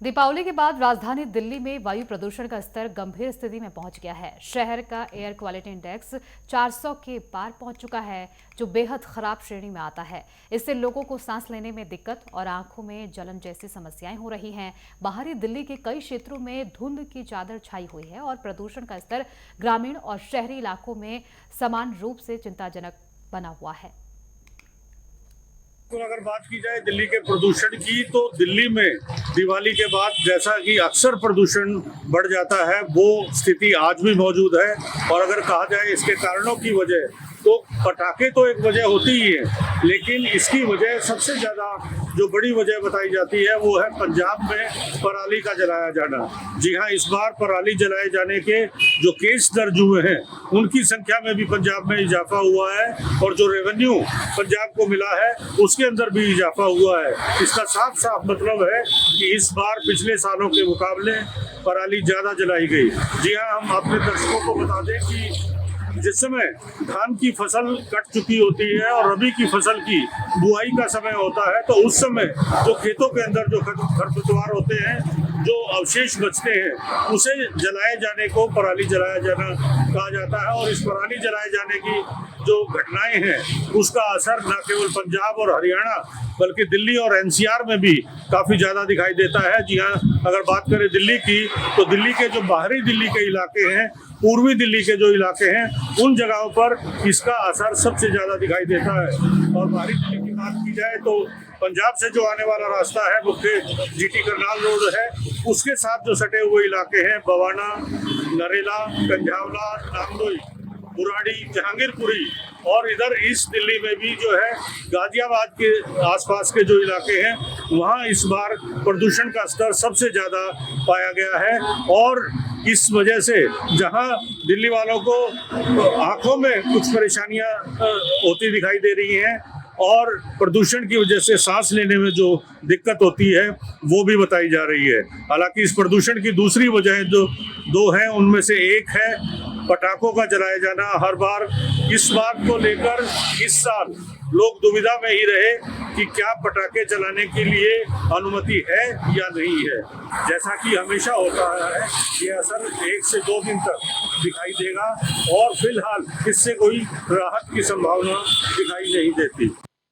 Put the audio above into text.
दीपावली के बाद राजधानी दिल्ली में वायु प्रदूषण का स्तर गंभीर स्थिति में पहुंच गया है। शहर का एयर क्वालिटी इंडेक्स 400 के पार पहुंच चुका है, जो बेहद खराब श्रेणी में आता है। इससे लोगों को सांस लेने में दिक्कत और आंखों में जलन जैसी समस्याएं हो रही हैं। बाहरी दिल्ली के कई क्षेत्रों में धुंध की चादर छाई हुई है और प्रदूषण का स्तर ग्रामीण और शहरी इलाकों में समान रूप से चिंताजनक बना हुआ है। तो अगर बात की जाए दिल्ली के प्रदूषण की, तो दिल्ली में दिवाली के बाद जैसा कि अक्सर प्रदूषण बढ़ जाता है, वो स्थिति आज भी मौजूद है। और अगर कहा जाए इसके कारणों की वजह, तो पटाखे तो एक वजह होती ही है, लेकिन इसकी वजह सबसे ज़्यादा जो बड़ी वजह बताई जाती है वो है पंजाब में पराली का जलाया जाना। जी हाँ, इस बार पराली जलाए जाने के जो केस दर्ज हुए हैं, उनकी संख्या में भी पंजाब में इजाफा हुआ है और जो रेवेन्यू पंजाब को मिला है उसके अंदर भी इजाफा हुआ है। इसका साफ साफ मतलब है कि इस बार पिछले सालों के मुकाबले पराली ज़्यादा जलाई गई। जी हाँ, हम अपने दर्शकों को बता दें कि जिस समय धान की फसल कट चुकी होती है और रबी की फसल की बुआई का समय होता है, तो उस समय जो खेतों के अंदर जो खरपतवार होते हैं, जो अवशेष बचते हैं, उसे जलाए जाने को पराली जलाया जाना कहा जाता है। और इस पराली जलाए जाने की जो घटनाएं हैं, उसका असर न केवल पंजाब और हरियाणा बल्कि दिल्ली और एनसीआर में भी काफ़ी ज़्यादा दिखाई देता है। जी हाँ, अगर बात करें दिल्ली की, तो दिल्ली के जो बाहरी दिल्ली के इलाके हैं, पूर्वी दिल्ली के जो इलाके हैं, उन जगहों पर इसका असर सबसे ज़्यादा दिखाई देता है। और बाहरी दिल्ली की बात की जाए तो पंजाब से जो आने वाला रास्ता है, मुख्य जीटी करनाल रोड है, उसके साथ जो सटे हुए इलाके हैं, बवाना, नरेला, कंझावला, नांदोई, बुराड़ी, जहांगीरपुरी और इधर ईस्ट दिल्ली में भी जो है गाजियाबाद के आसपास के जो इलाके हैं, वहाँ इस बार प्रदूषण का स्तर सबसे ज़्यादा पाया गया है। और इस वजह से जहाँ दिल्ली वालों को आंखों में कुछ परेशानियाँ होती दिखाई दे रही हैं और प्रदूषण की वजह से सांस लेने में जो दिक्कत होती है वो भी बताई जा रही है। हालांकि इस प्रदूषण की दूसरी वजह जो दो हैं, उनमें से एक है पटाखों का जलाया जाना। हर बार इस बात को लेकर इस साल लोग दुविधा में ही रहे कि क्या पटाखे चलाने के लिए अनुमति है या नहीं है। जैसा कि हमेशा होता है, ये असर 1 से 2 दिन तक दिखाई देगा और फिलहाल इससे कोई राहत की संभावना दिखाई नहीं देती।